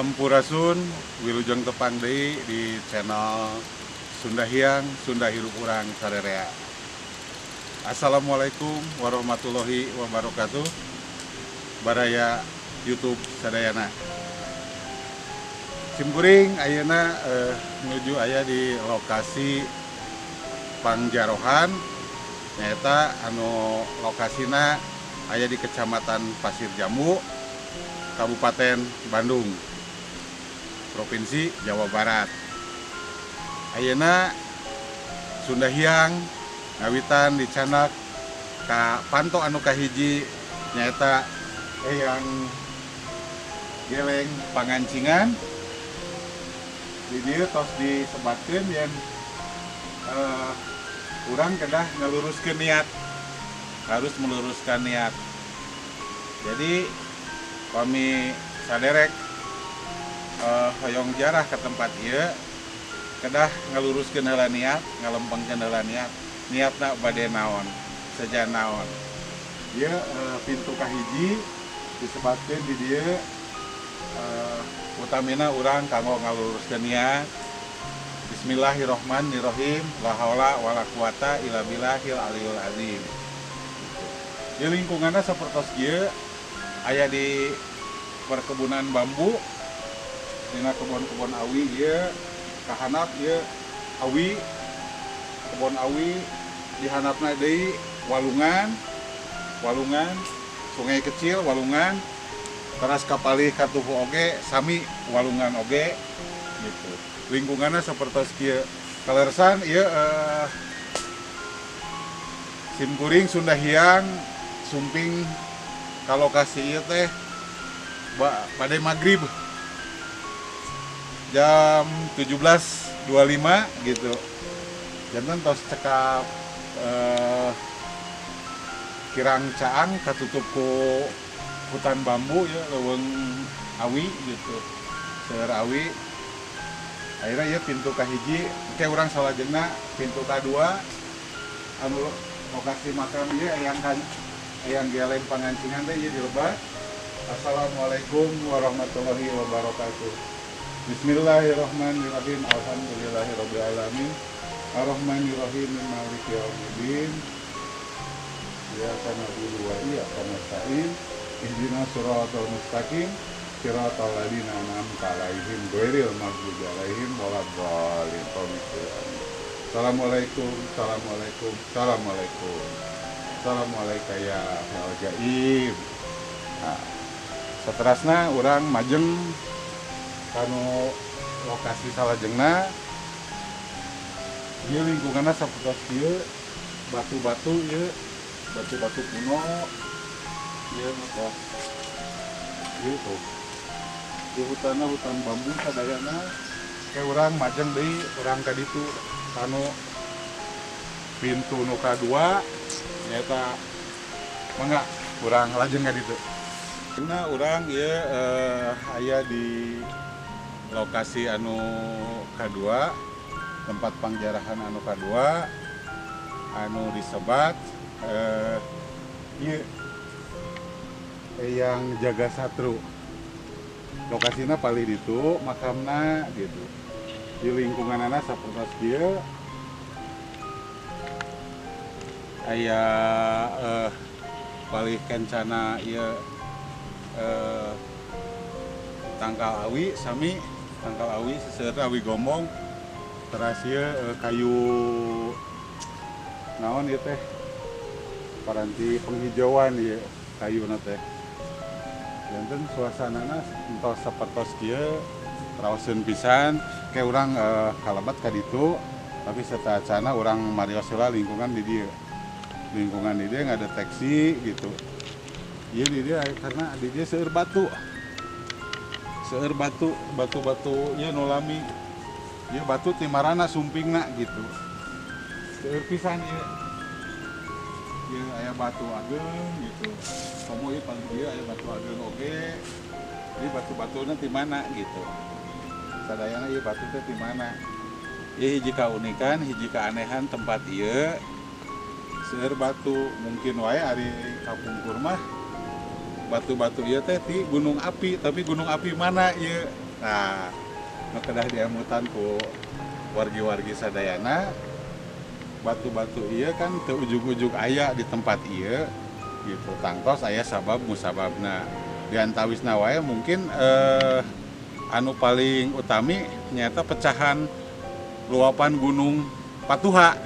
Sampurasun, Wilujeng tepang deui di channel Sunda Hyang, Sunda Hirup Urang Sarerea. Assalamualaikum warahmatullahi wabarakatuh. Baraya YouTube sadayana. Cimkuring ayeuna menuju aya di lokasi Pangjarohan. Nyata lokasina aya di Kecamatan Pasir Jambu, Kabupaten Bandung, Provinsi Jawa Barat. Ayeuna Sunda Hyang ngawitan dicanak ka panto anu kahiji nyaeta eyang geleng pangancingan. Di dieu tos disebatkeun yen urang kedah ngeluruskeun niat. Harus meluruskan niat. Jadi kami saderek hoyong jarah ke tempat ieu kedah ngeluruskeun heula niat, ngalempengkeun heula niat. Niatna bade naon, sejan naon. Ieu pintu kahiji disebutkeun di dieu utamina urang kanggo ngaluruskeun niat. Bismillahirrohmanirrohim. La haula wala quwata illa billahil aliyul azim. Di lingkunganna sapertos ieu aya di perkebunan bambu. Dina kebon-kebon awi ieu kahanap ieu awi, kebon awi dihanapna deui walungan, sungai kecil walungan, teras kapalih katuhu oge sami walungan oge gitu. Lingkunganna sapertos kieu. Kaleresan ieu simkuring Sunda Hyang sumping ka lokasi ieu teh pada maghrib jam 17.25 gitu. Janten tos cekap kirang caang katutup ku hutan bambu ya leuweung awi gitu. Seueur awi. Akhirnya ya pintu kahiji ke urang salajengna pintu kadua anu lokasi makam ieu eyang geleng pangancingan teh ieu dilebat. Assalamualaikum warahmatullahi wabarakatuh. Bismillahirrahmanirrahim. Alhamdulillahirabbil alamin. Arrahmanirrahim maliki yaumiddin. Iyyaka na'budu wa iyyaka nasta'in. Ihdinas siratal mustaqim. Siratal ladzina an'amta 'alaihim ghairil maghdubi 'alaihim waladdallin. Assalamualaikum. Assalamualaikum ya hal gaib. Nah, saterasna urang majeng kanu lokasi salajengna. Ieu lingkunganna sapertos kieu batu-batu ieu, batu-batu kuno. Ieu mah ieu tuh. Di hutanna hutan bambu sadayana ke urang majeng deui urang ka ditu kanu pintu nu kadua nyaeta mangga urang lajeng ka ditu. Karena urang ieu aya di lokasi anu kadua, tempat pangjarahan anu kadua anu disebat ieu eyang jaga satru. Lokasina palih ditu makamna gitu. Di lingkunganana sapertos dieu aya palih kencana ieu tangkal awi sami tangkal awi seseueurna awi gombong. Teras ieu kayu naon ieu teh paranti penghijauan ieu kayuna teh. Janten suasanana entos sapertos kieu raoseun pisan ke urang kalebat ka ditu, tapi satacana urang marios heula lingkungan di dieu. Lingkungan di dieu ngadeteksi gitu. Ieu di dieu karena di dieu seueur batu. Seueur batu-batu ieu nu lami. Ieu batu timarana sumpingna gitu. Seueur pisan ieu. Ieu aya batu ageung gitu. Komo ieu paling dieu aya batu ageung oge. Jadi batu-batuna ti mana gitu. Sadayana ieu batu teh ti mana. Ieu hiji kaunikan, hiji keanehan tempat ieu. Seueur batu mungkin wae ari kapungkur mah batu-batu ieu teh ti gunung api, tapi gunung api mana ieu Nah, nu kedah diamutan ku wargi-wargi sadayana batu-batu iya kan teu ujug-ujug aya di tempat iya gitu. Tangtos aya sabab musababna. Di antawisna wae mungkin anu paling utami nyata pecahan luapan gunung Patuha.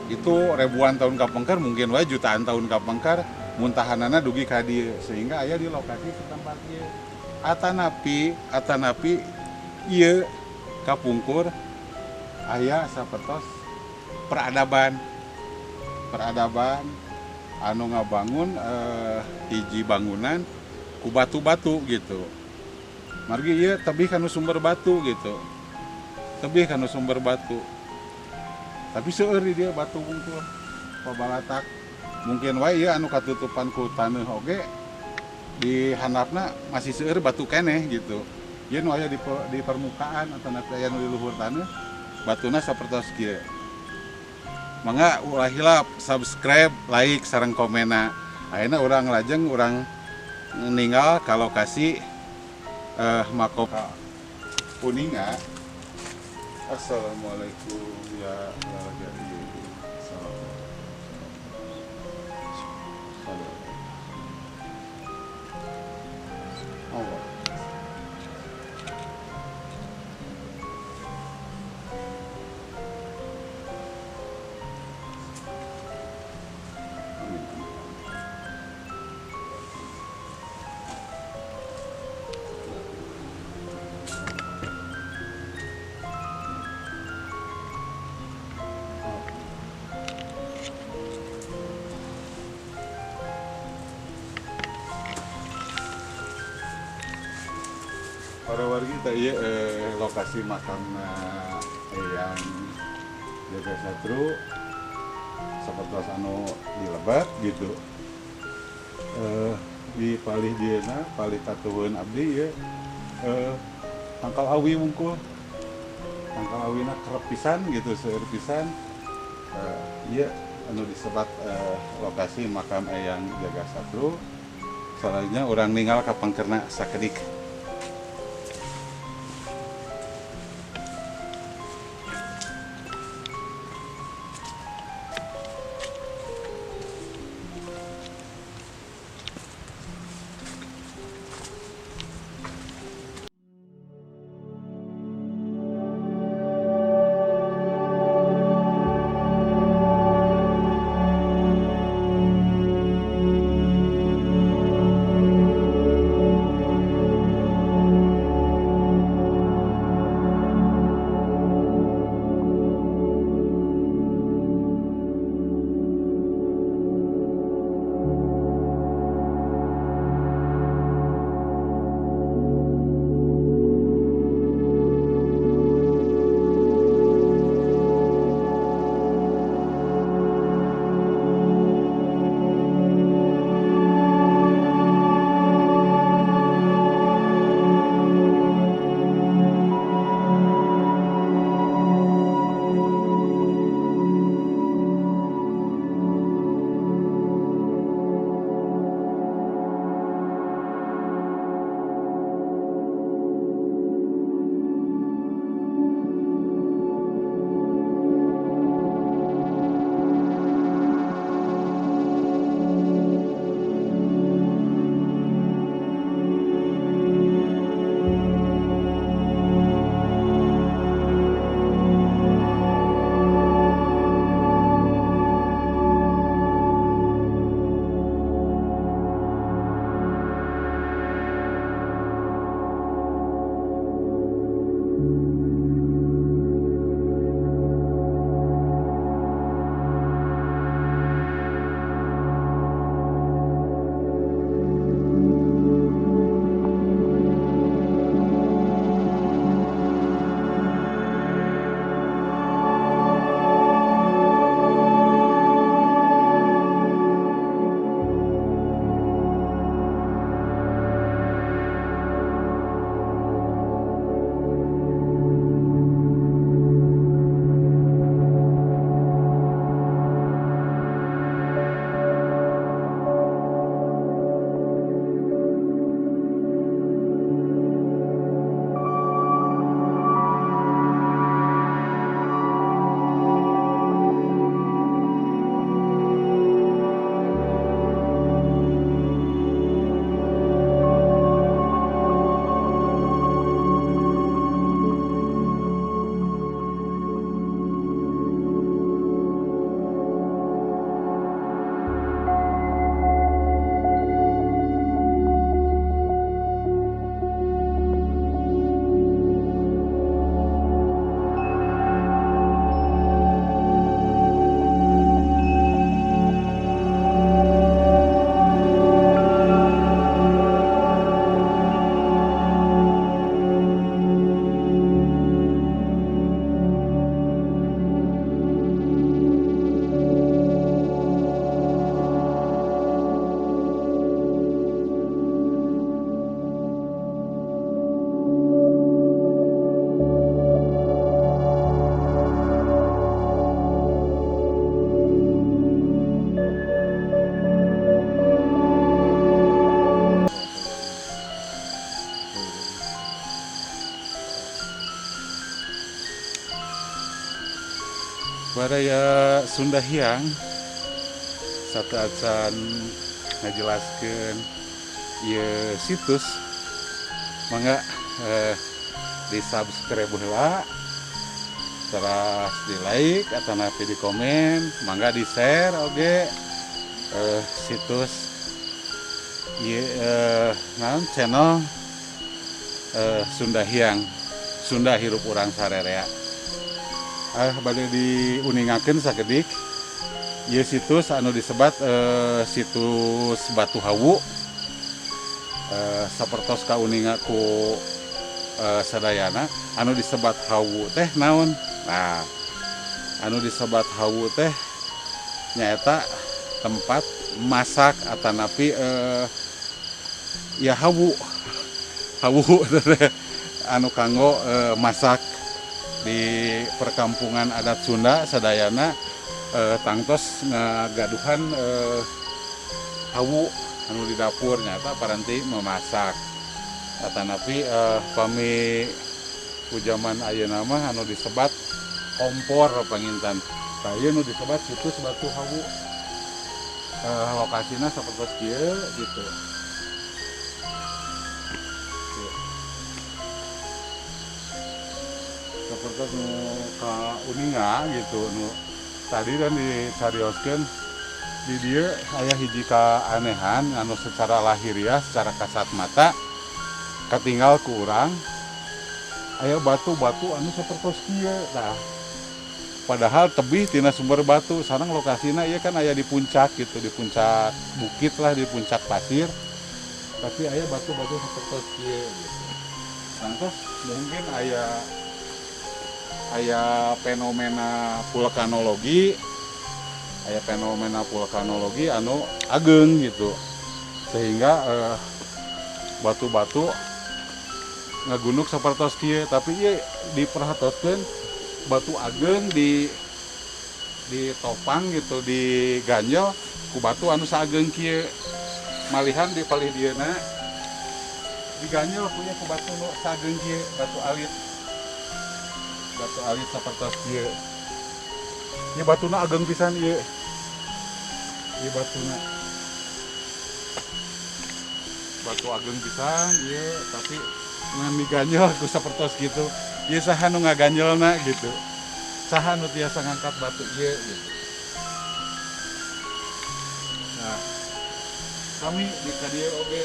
Itu ribuan tahun kapengker mungkin wae jutaan tahun kapengker muntahanana dugi ka dieu sehingga aya di lokasi setempat ieu. Atanapi ieu kapungkur aya sapertos peradaban anu ngabangun hiji bangunan ku batu-batu gitu. Margi ieu tebih kana sumber batu gitu. Tapi seueur di dia batu bungkul pabalatak. Mungkin wae ieu anu katutupan ku taneuh oge di handapna masih seueur batu keneh gitu. Ieu nu aya di permukaan atau aya nu di luhur taneuh batuna sapertos kieu. Mangga ulah hilap subscribe, like, sareng komena. Ayeuna urang lajeng urang ninggal ka lokasi Makoka Kuninga. Assalamualaikum ya warahmatullahi wabarakatuh. Para wargi tadi lokasi makamna yang Jaga Satru seperti anu di Lebat gitu. Di palih dieuna palih katuhun abdi ya tangkal awi mungkul. Tangkal awina kerep pisan gitu seueur pisan. Ieu anu disebat lokasi makam Eyang Jaga Satru. Soalnya orang ninggal ka pangkerna sakedik. sabadaya Sunda Hyang satu acan ngajelaskeun ieu situs mangga di subscribe heula terus di like atau napi di komen mangga di share oge situs naon channel Sunda Hyang Sunda hirup urang sarerea bade diuningakeun sakedik ieu situs anu disebat situs Batu Hawu sapertos kauninga ku sadayana anu disebat hawu teh naon. Nah, anu disebat hawu teh nyaeta tempat masak atanapi ya hawu anu kanggo masak di perkampungan adat Sunda sadayana tangtos ngagaduhan hawu anu di dapur nyata paranti memasak atanapi pami ujaman ayeuna mah anu disebat kompor pangintan. Nah, ieu nu disebat situs Batu Hawu. Lokasina sapertos kieu gitu. Sapertos nu ka uninga gitu nu tadi dan dicarioskeun di dieu aya hiji kaanehan anu secara lahiriah secara kasat mata katinggal ku urang aya batu-batu anu sapertos kieu. Nah, padahal tebih tina sumber batu sareng lokasina ieu kan aya di puncak gitu, di puncak bukit lah, di puncak pasir. Tapi aya batu-batu sapertos kieu gitu. Sangtos mungkin aya fenomena vulkanologi anu ageng gitu. Sehingga batu-batu ngagunuk sapertos kieu, tapi ieu diperhatoskeun batu ageng ditopang gitu, diganjel ku batu anu saageng kieu. Malihan di palih dieuna diganjel punya ku batu nu saageng kieu, batu alit sapertos kieu. Ieu batuna ageng pisan ieu. Ieu batuna batu ageng pisan ieu, tapi ngan diganjel ku sapertos gitu. Ieu saha nu ngaganjelna gitu. Saha nu tiasa ngangkat batu ieu gitu. Nah, kami di kadieu oge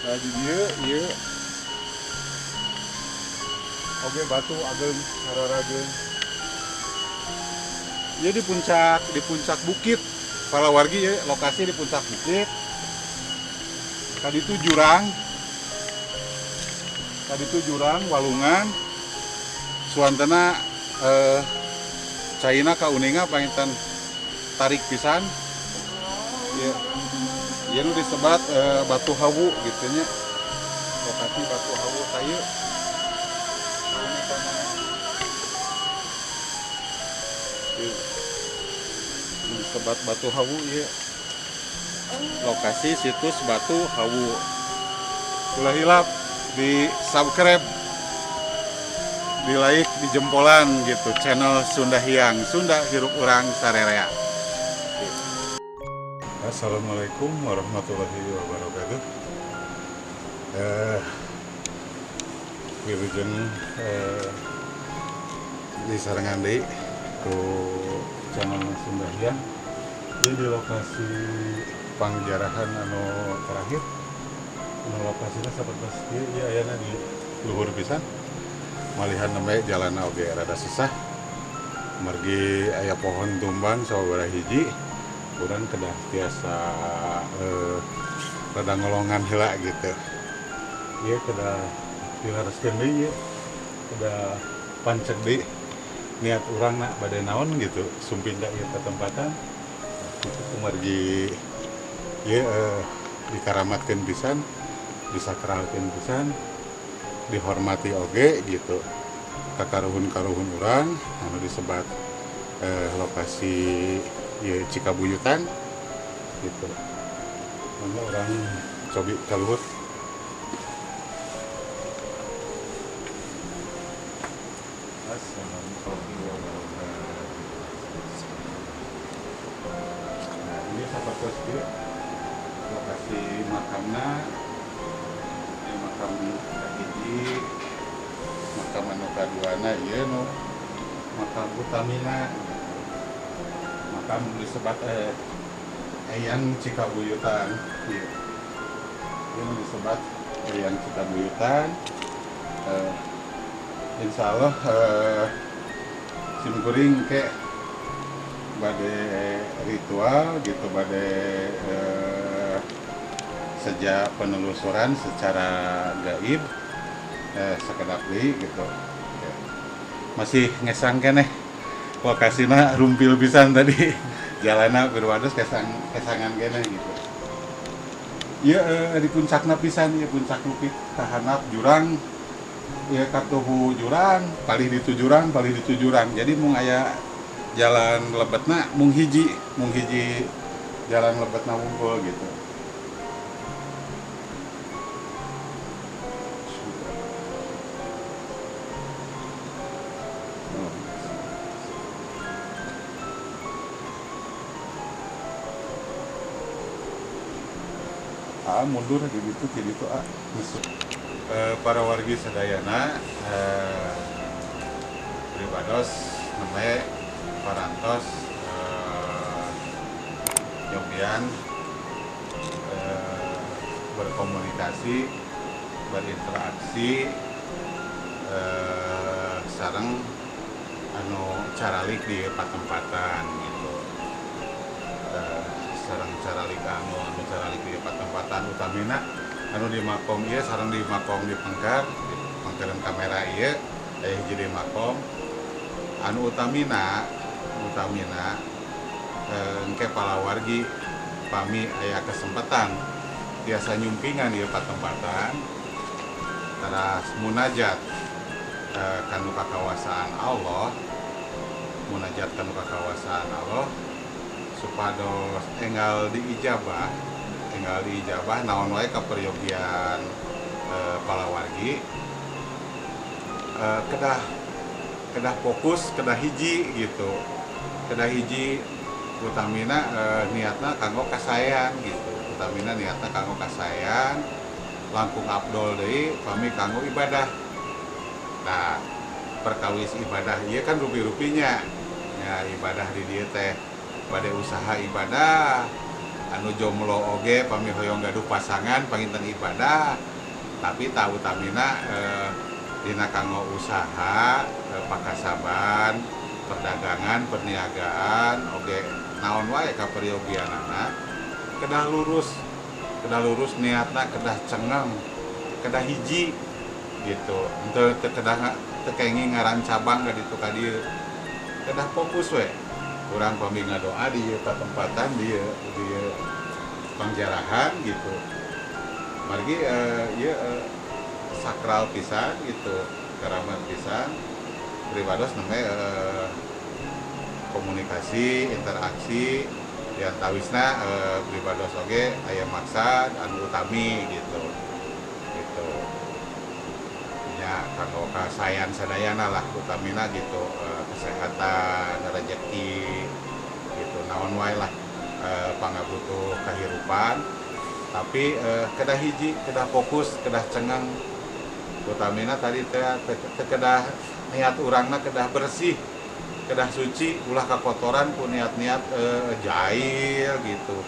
di dieu ieu oge batu ageng sararageun. Ieu di puncak bukit. Para wargi ya, lokasi di puncak bukit. Tadi itu jurang walungan. Suantana caina kauninga pangintan tarik pisan. Ya, ieu nu disebat Batu Hawu gitu nya. Lokasi Batu Hawu tayeu. Disebut Batu Hawu ya. Lokasi situs Batu Hawu. Ulah hilap di subscribe, di like, di jempolan gitu channel Sunda Hyang, Sunda hirup urang sarerea. Assalamualaikum warahmatullahi wabarakatuh. Wilujeng di sarengan deui ku channel Sunda Hyang. Di lokasi pangjarahan anu terakhir anu lokasina sapertos ieu ieu ayana di luhur pisan malihan nembe jalanna oge rada susah margi aya pohon tumbang sababaraha hiji urang kedah tiasa rada ngolongan heula gitu. Ieu kedah dilareskeun deui ieu kedah pancek deui niat urang bade naon gitu sumpinda ieu ketempatan itu kumargi ieu dikaramatkeun pisan, disakralkeun pisan, dihormati oge gitu kakaruhun-karuhun urang anu disebat lokasi ieu Cikabuyutan gitu. Mangga urang cobi kaluhur. patos dia lokasi makamna di makam hiji makam anu kaduana ieu nu makam utamina makam disebat Eyang Cikabuyutan ieu ieu disebut Eyang Cikabuyutan. Insya Allah simkuring ke bade ritual gitu bade sejak penelusuran secara gaib sekedap deui gitu ya. Masih ngesang keneh lokasina rumpil pisan tadi jalana berwados kesangan keneh gitu. Ieu di puncakna pisan ieu puncak Lupit kahanap jurang ya katuhu jurang palih di jurang jadi mung aya jalan lebetna mung hiji jalan lebetna wungkul gitu. Mundur gitu para wargi sadayana pribados neme parantos nyobian berkomunikasi berinteraksi sareng anu caralik di patempatan gitu sareng caralik anu caralik di patempatan utamina anu di makom ieu sareng di makom di pengkeun kamera ieu aya hiji di makom anu utamina engke palawargi pami aya kesempatan biasa nyumpingan ieu patempatan teras munajat kanu kakawasaan Allah munajat kanu kakawasaan Allah supados enggal diijabah naon wae kaperyogian palawargi kedah fokus kedah hiji gitu kedah hiji utamina niatna kanggo kasayan gitu utamina niatna kanggo kasayan langkung abdol deui pami kanggo ibadah. Nah perkawis ibadah ieu kan rupi-rupinya ya ibadah di dieu teh bade usaha ibadah anu jomblo oge pami hoyong gaduh pasangan panginten ibadah tapi ta utamina dina kanggo usaha pakasaban perdagangan perniagaan oge naon wae kaperyogianana kedah lurus niatna kedah cengeng kedah hiji gitu henteu teu kedah tekenging ngaran cabang ka ditu ka dieu kedah fokus we urang pami ngadoa di tempatan di pangjarahan gitu margi sakral pisan gitu keramat pisan pribados namanya komunikasi interaksi yang tawisna pribados oge aya maksad anu utami gitu nya kanggo kasayan sadayana lah utamina gitu kesehatan rezeki gitu naon wae lah pangabutuh kahirupan tapi kedah hiji kedah fokus kedah cengeng utamina tadi kedah niat urangna kedah bersih kedah suci ulah kakotoran ku niat-niat jahil gitu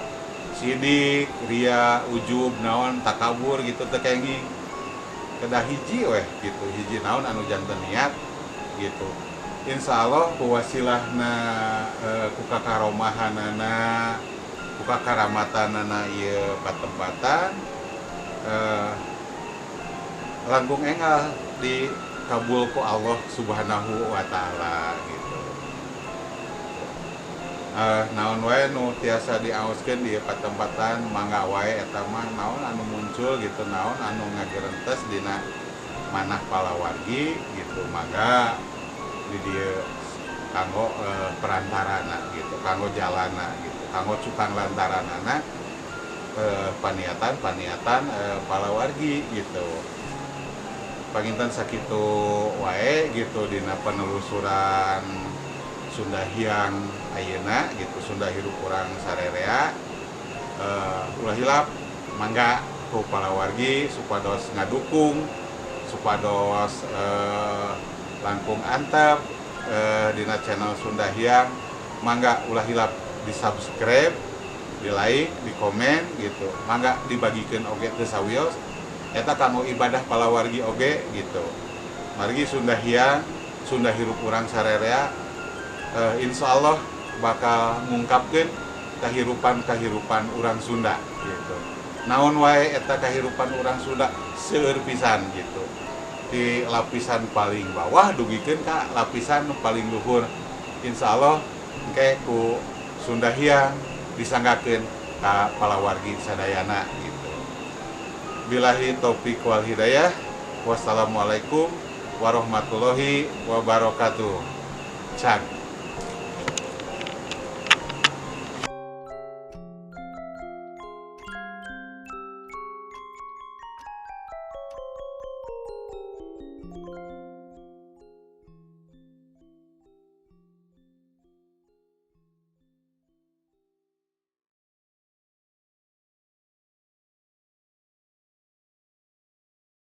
sidik ria ujub naon takabur gitu teu kenging kedah hiji weh gitu hiji naon anu janten niat gitu insya Allah wasilahna ku kakaromahanana ku kakaramatanana ieu patempatan langkung enggal dikabul ku Allah Subhanahu wa taala gitu. Naon wae nu tiasa diaoskeun di patempatan mangga wae eta mah naon anu muncul gitu naon anu ngagerentes dina manah palawargi gitu mangga di dieu kanggo perantarana gitu kanggo jalana gitu kanggo cukang lantaranana paniatan palawargi gitu panginten sakitu wae gitu dina penelusuran Sunda Hyang ayeuna gitu Sunda hirup urang sarerea ulah hilap mangga ku palawargi supados ngadukung supados langkung antep dina channel Sunda Hyang mangga ulah hilap di subscribe, di like, di komen gitu mangga dibagikeun oge teu sawios eta kanggo ibadah palawargi oge gitu margi Sunda Hyang Sunda hirup urang sarerea insya Allah bakal ngungkapkeun kahirupan urang Sunda gitu naon wae eta kahirupan urang Sunda seueur pisan gitu di lapisan paling bawah dugikeun ka lapisan paling luhur insya Allah engke ku Sunda Hyang disanggakeun ka palawargi sadayana gitu. Billahi taufik wal hidayah. Wassalamualaikum warahmatullahi wabarakatuh. Cak.